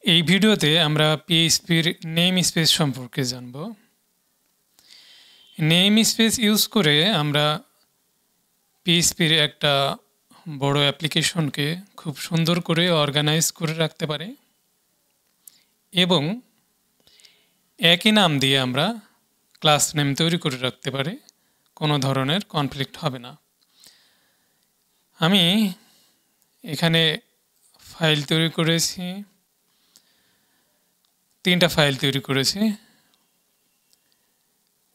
এই ভিডিওতে আমরা পিএইচপির নেম স্পেস সম্পর্কে জানব। নেম স্পেস ইউজ করে আমরা পিএইচপির একটা বড় অ্যাপ্লিকেশনকে খুব সুন্দর করে অর্গানাইজ করে রাখতে পারি এবং একই নাম দিয়ে আমরা ক্লাস নেম তৈরি করে রাখতে পারি, কোনো ধরনের কনফ্লিক্ট হবে না। আমি এখানে ফাইল তৈরি করেছি, 3টা ফাইল তৈরি করেছি।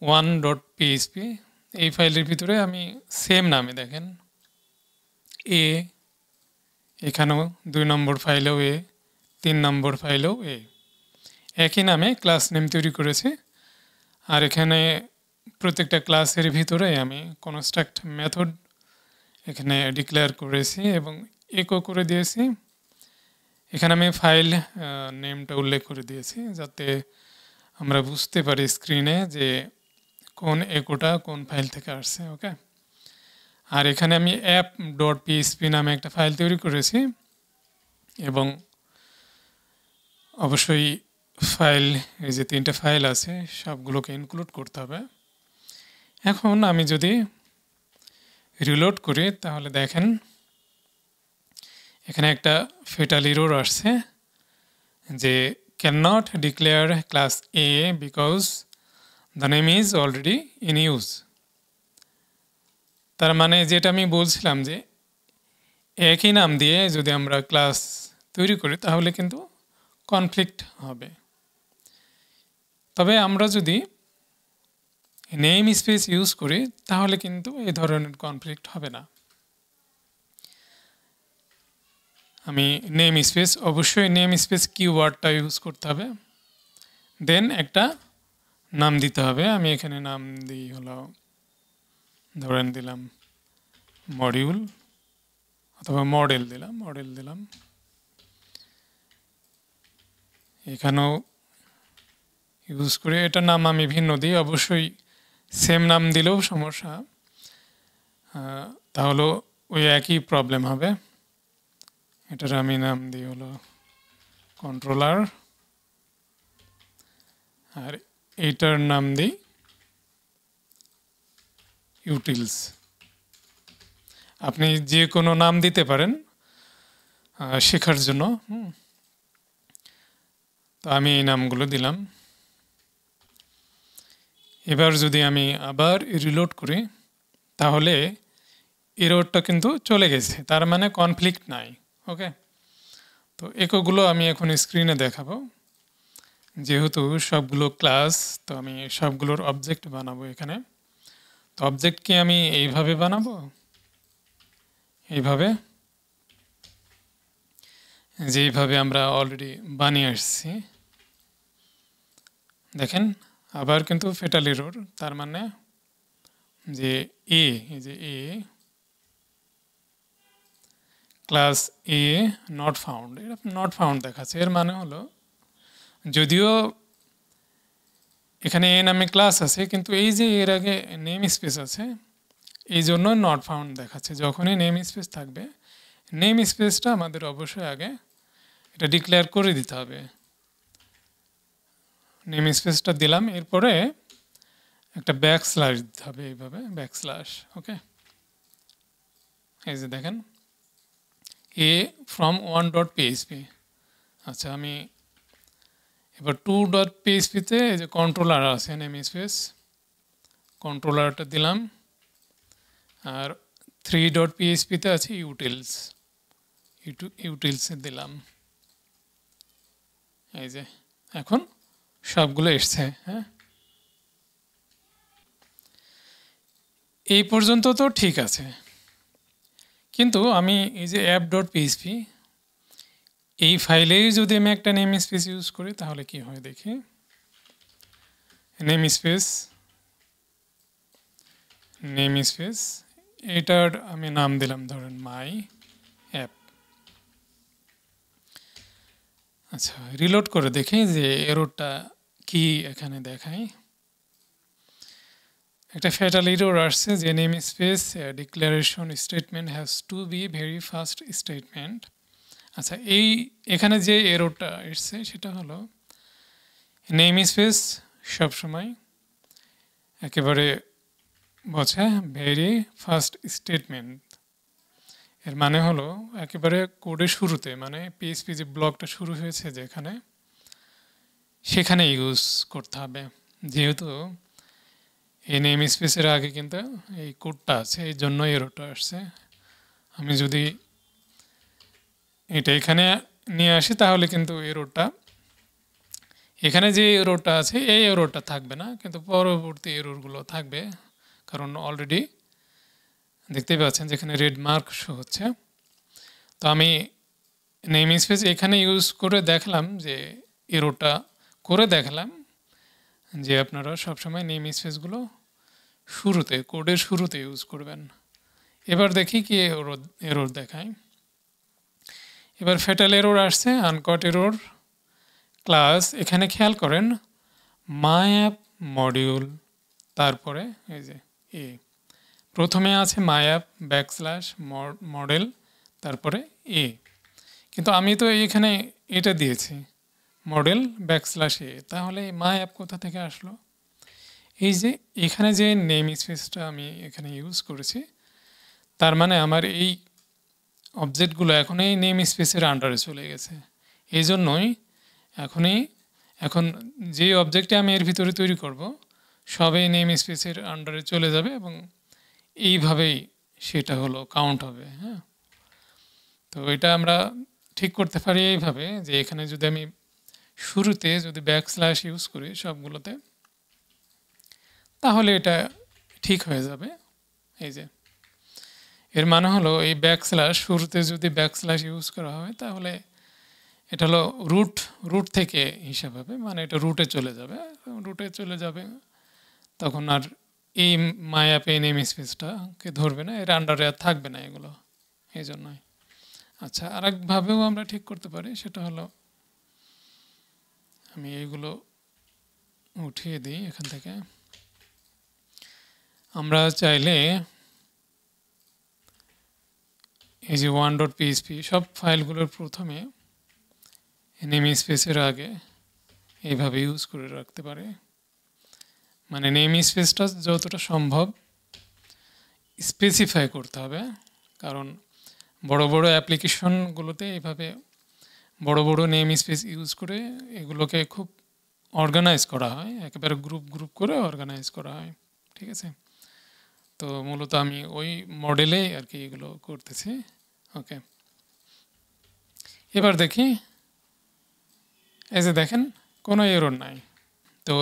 1.php এই ফাইলের ভিতরে আমি সেম নামে দেখেন এ, এখানেও 2 নম্বর ফাইলেও এ, 3 নম্বর ফাইলেও এ, একই নামে ক্লাস নেম তৈরি করেছি। আর এখানে প্রত্যেকটা ক্লাসের ভিতরে আমি কনস্ট্রাক্ট মেথড এখানে ডিক্লেয়ার করেছি এবং ইকো করে দিয়েছি। এখানে আমি ফাইল নেমটা উল্লেখ করে দিয়েছি যাতে আমরা বুঝতে পারি স্ক্রিনে যে কোন ইকোটা কোন ফাইল থেকে আসছে। ওকে, আর এখানে আমি app.php নামে একটা ফাইল তৈরি করেছি এবং অবশ্যই ফাইল, এই যে 3টা ফাইল আছে সবগুলোকে ইনক্লুড করতে হবে। এখন আমি যদি রিলোড করি তাহলে দেখেন এখানে একটা ফেটাল এরর আসছে যে can not declare class A because the name is already in use. তার মানে যেটা আমি বলছিলাম যে একই নাম দিয়ে যদি আমরা ক্লাস তৈরি করি তাহলে কিন্তু কনফ্লিক্ট হবে। তবে আমরা যদি নেম স্পেস ইউজ করি তাহলে কিন্তু এই ধরনের কনফ্লিক্ট হবে না। আমি নেম স্পেস, অবশ্যই নেম স্পেস কিওয়ার্ডটা ইউজ করতে হবে, দেন একটা নাম দিতে হবে। আমি এখানে নাম দিই হলো, ধরেন দিলাম মডিউল অথবা মডেল দিলাম। এখানেও ইউজ করে এটার নাম আমি ভিন্ন দিই, অবশ্যই সেম নাম দিলেও সমস্যা, তাহলে ওই একই প্রবলেম হবে। এটার আমি নাম দিই হলো কন্ট্রোলার, আর এইটার নাম দিই ইউটিলস। আপনি যে কোনো নাম দিতে পারেন শেখার জন্য। তো আমি এই নামগুলো দিলাম। এবার যদি আমি আবার রিলোড করি তাহলে এররটা কিন্তু চলে গেছে, তার মানে কনফ্লিক্ট নাই। ওকে, তো একগুলো আমি এখন স্ক্রিনে দেখাবো। যেহেতু সবগুলো ক্লাস, তো আমি সবগুলোর অবজেক্ট বানাবো এখানে। তো অবজেক্টকে আমি এইভাবে বানাবো, এইভাবে, যেইভাবে আমরা অলরেডি বানিয়ে আসছি। দেখেন আবার কিন্তু ফেটাল এরর, তার মানে যে এ, এই যে এ ক্লাস এ নট ফাউন্ড, এটা নট ফাউন্ড দেখাচ্ছে। এর মানে হলো যদিও এখানে এ নামে ক্লাস আছে কিন্তু এই যে এর আগে নেম স্পেস আছে এই জন্য নট ফাউন্ড দেখাচ্ছে। যখনই নেম স্পেস থাকবে, নেম স্পেসটা আমাদের অবশ্যই আগে এটা ডিক্লেয়ার করে দিতে হবে। নেম স্পেসটা দিলাম, এরপরে একটা ব্যাকস্ল্যাশ দিতে হবে, এইভাবে ব্যাকস্ল্যাশ। ওকে, এই যে দেখেন এ ফ্রম 1.php। আচ্ছা, আমি এবার 2.php-তে এই যে কন্ট্রোলার আছে নেম স্পেস, কন্ট্রোলারটা দিলাম। আর 3.php-তে আছে ইউটিলস, ইউটিলসে দিলাম। এই যে এখন সবগুলো এসছে। হ্যাঁ, এই পর্যন্ত তো ঠিক আছে, কিন্তু আমি এই যে app.php এই ফাইলেই যদি আমি একটা নেম স্পেস ইউজ করি তাহলে কি হয় দেখি। নেম স্পেস এটার আমি নাম দিলাম ধরেন মাই অ্যাপ। আচ্ছা, রিলোড করে দেখি যে এররটা কি এখানে দেখায়। একটা ফ্যাটাল এরর আসছে যে name space declaration statement has to be very fast statement আচ্ছা, এখানে যে এররটা এসছে সেটা হলো নেম স্পেস সবসময় একেবারে বোঝা ভেরি ফার্স্ট স্টেটমেন্ট। এর মানে হলো একেবারে কোডের শুরুতে, মানে পিএইচপি যে ব্লকটা শুরু হয়েছে যেখানে, সেখানে ইউজ করতে হবে। যেহেতু এই নেম স্পেসের আগে কিন্তু এই কোডটা আছে, এই জন্য এররটা আসছে। আমি যদি এটা এখানে নিয়ে আসি তাহলে কিন্তু এররটা, এখানে যে এররটা আছে এই এররটা থাকবে না, কিন্তু পরবর্তী এররগুলো থাকবে। কারণ অলরেডি দেখতেই পাচ্ছেন যেখানে রেড মার্ক শো হচ্ছে। তো আমি নেম স্পেস এখানে ইউজ করে দেখলাম যে এররটা করে দেখলাম যে আপনারা সবসময় নেম স্পেসগুলো শুরুতে, কোডের শুরুতে ইউজ করবেন। এবার দেখি কি এরর দেখায়। এবার ফ্যাটাল এরর আসছে, আনকট এরর ক্লাস। এখানে খেয়াল করেন মাই অ্যাপ মডিউল, তারপরে এই যে এ প্রথমে আছে মাই অ্যাপ ব্যাকস্ল্যাশ মডেল, তারপরে এ। কিন্তু আমি তো এখানে এটা দিয়েছি মডেল ব্যাকস্ল্যাশ এ, তাহলে মাই অ্যাপ কোথা থেকে আসলো? এই যে এখানে যে নেম স্পেসটা আমি এখানে ইউজ করেছি, তার মানে আমার এই অবজেক্টগুলো এখন এই নেম স্পেসের আন্ডারে চলে গেছে। এই জন্যই এখন যে অবজেক্টে আমি এর ভিতরে তৈরি করব সব এই নেম স্পেসের আন্ডারে চলে যাবে এবং এইভাবেই সেটা হলো কাউন্ট হবে। হ্যাঁ, তো এটা আমরা ঠিক করতে পারি এইভাবে যে এখানে যদি আমি শুরুতে যদি ব্যাকস্ল্যাশ ইউজ করি সবগুলোতে, তাহলে এটা ঠিক হয়ে যাবে। এই যে এর মানে হলো এই ব্যাকস্ল্যাশ শুরুতে যদি ব্যাকস্ল্যাশ ইউজ করা হয় তাহলে এটা হলো রুট থেকে হিসাব হবে, মানে এটা রুটে চলে যাবে। তখন আর এই মাই অ্যাপে নেম স্পেসটাকে ধরবে না, এর আন্ডারে আর থাকবে না এগুলো, এই জন্যই। আচ্ছা, আরেকভাবেও আমরা ঠিক করতে পারি, সেটা হলো আমি এইগুলো উঠিয়ে দিই এখান থেকে। আমরা চাইলে এই যে 1.php সব ফাইলগুলোর প্রথমে নেম স্পেসের আগে এইভাবে ইউজ করে রাখতে পারে। মানে নেম স্পেসটা যতটা সম্ভব স্পেসিফাই করতে হবে, কারণ বড় বড় অ্যাপ্লিকেশনগুলোতে এইভাবে বড় বড় নেম স্পেস ইউজ করে এগুলোকে খুব অর্গানাইজ করা হয়, একেবারে গ্রুপ করে অর্গানাইজ করা হয়। ঠিক আছে, তো মূলত আমি ওই মডেলেই আর কি এগুলো করতেছি। ওকে, এবার দেখি এই যে দেখেন কোনো এরর নাই। তো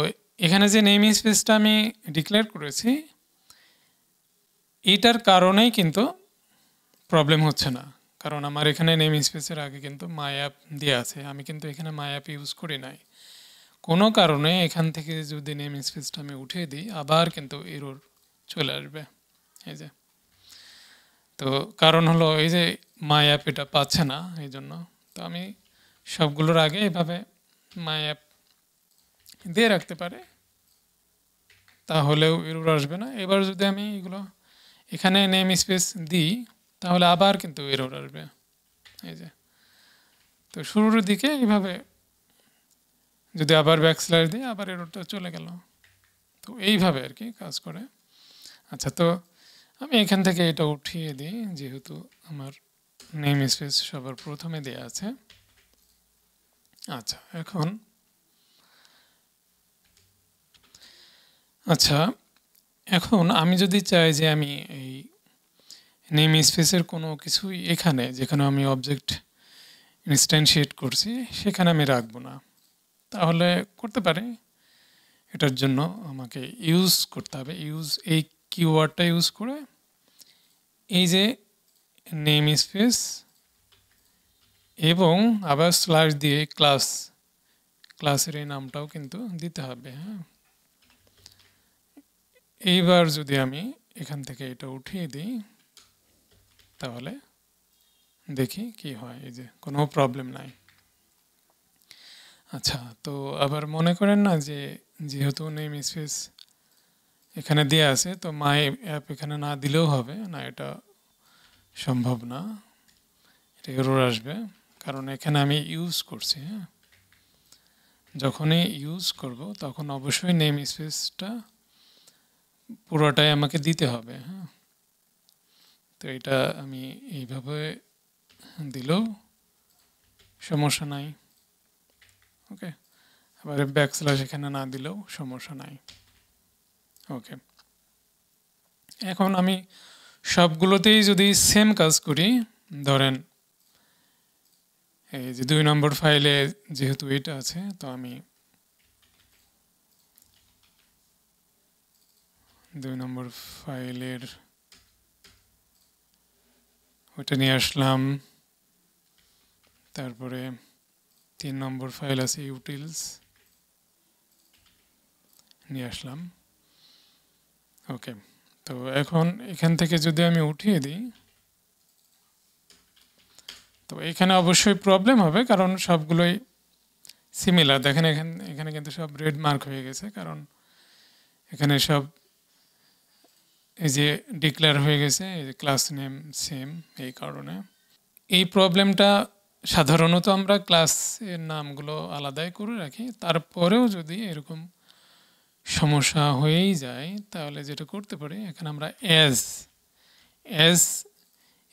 এখানে যে নেম স্পেসটা আমি ডিক্লেয়ার করেছি এইটার কারণেই কিন্তু প্রবলেম হচ্ছে না, কারণ আমার এখানে নেম স্পেসের আগে কিন্তু মাই অ্যাপ দেওয়া আছে, আমি কিন্তু এখানে মাই অ্যাপ ইউজ করি নাই। কোনো কারণে এখান থেকে যদি নেম স্পেসটা আমি উঠিয়ে দিই আবার কিন্তু এরর চলে আসবে। এই যে, তো কারণ হলো এই যে মাই অ্যাপ এটা পাচ্ছে না, এই জন্য। তো আমি সবগুলোর আগে এভাবে মাই অ্যাপ দিয়ে রাখতে পারে, তাহলেও এরর আসবে না। এবার যদি আমি এগুলো এখানে নেম স্পেস দিই তাহলে আবার কিন্তু এরর আসবে। এই যে, তো শুরুর দিকে এইভাবে যদি আবার ব্যাকস্ল্যাশ দিই আবার এররটা চলে গেল। তো এইভাবে আর কি কাজ করে। আচ্ছা, তো আমি এখান থেকে এটা উঠিয়ে দিই যেহেতু আমার নেম স্পেস সবার প্রথমে দেওয়া আছে। আচ্ছা, এখন আমি যদি চাই যে আমি এই নেম স্পেসের কোনো কিছুই এখানে যেখানে আমি অবজেক্ট ইনস্ট্যান্সিয়েট করছি সেখানে আমি রাখবো না, তাহলে করতে পারি। এটার জন্য আমাকে ইউজ করতে হবে, এই কিওয়ার্ডটা ইউজ করে এই যে নেম স্পেস এবং আবার স্ল্যাশ দিয়ে ক্লাসের এই নামটাও কিন্তু দিতে হবে। হ্যাঁ, এইবার যদি আমি এখান থেকে এটা উঠিয়ে দিই তাহলে দেখি কি হয়, এই যে কোনো প্রবলেম নাই। আচ্ছা, তো আবার মনে করেন না যে যেহেতু নেম স্পেস এখানে দেওয়া আছে তো মাই অ্যাপ এখানে না দিলেও হবে না, এটা সম্ভব না, এটা এরর আসবে। কারণ এখানে আমি ইউজ করছি। হ্যাঁ, যখনই ইউজ করব তখন অবশ্যই নেম স্পেসটা পুরোটাই আমাকে দিতে হবে। হ্যাঁ, তো এটা আমি এইভাবে দিলেও সমস্যা নাই। ওকে, আবার ব্যাকস্ল্যাশ এখানে না দিলেও সমস্যা নাই। ওকে, এখন আমি সবগুলোতেই যদি সেম কাজ করি, ধরেন এই যে 2 নম্বর ফাইলে যেহেতু এটা আছে, তো আমি 2 নম্বর ফাইলের ওইটা নিয়ে আসলাম। তারপরে 3 নম্বর ফাইল আছে ইউটিলস, নিয়ে আসলাম। ওকে, তো এখন এখান থেকে যদি আমি উঠিয়ে দিই, তো এখানে অবশ্যই প্রবলেম হবে, কারণ সবগুলোই সিমিলার। দেখেন এখানে কিন্তু সব রেড মার্ক হয়ে গেছে, কারণ এখানে সব এই যে ডিক্লেয়ার হয়ে গেছে, এই যে ক্লাস নেম সেম। এই কারণে এই প্রবলেমটা সাধারণত আমরা ক্লাসের নামগুলো আলাদাই করে রাখি। তারপরেও যদি এরকম সমস্যা হয়েই যায়, তাহলে যেটা করতে পারি, এখানে আমরা অ্যাজ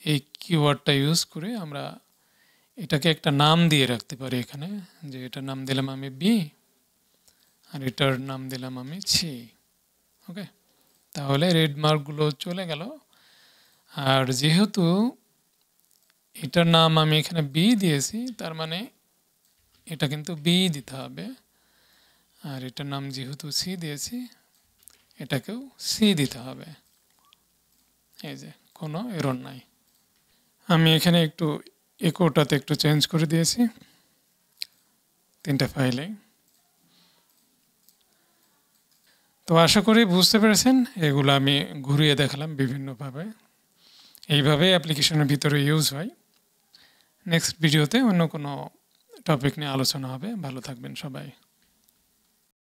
এই কিওয়ার্ডটা ইউজ করে আমরা এটাকে একটা নাম দিয়ে রাখতে পারি এখানে, যে এটার নাম দিলাম আমি বি, আর এটার নাম দিলাম আমি সি। ওকে, তাহলে রেড মার্কগুলো চলে গেল। আর যেহেতু এটার নাম আমি এখানে বি দিয়েছি, তার মানে এটা কিন্তু বি দিতে হবে। আর এটার নাম যেহেতু সি দিয়েছি, এটাকেও সি দিতে হবে। এই যে কোনো এরর নাই। আমি এখানে একটু ইকোটাতে একটু চেঞ্জ করে দিয়েছি 3টা ফাইলে। তো আশা করি বুঝতে পেরেছেন, এগুলো আমি ঘুরিয়ে দেখালাম বিভিন্নভাবে। এইভাবে অ্যাপ্লিকেশনের ভিতরে ইউজ হয়। নেক্সট ভিডিওতে অন্য কোনো টপিক নিয়ে আলোচনা হবে। ভালো থাকবেন সবাই।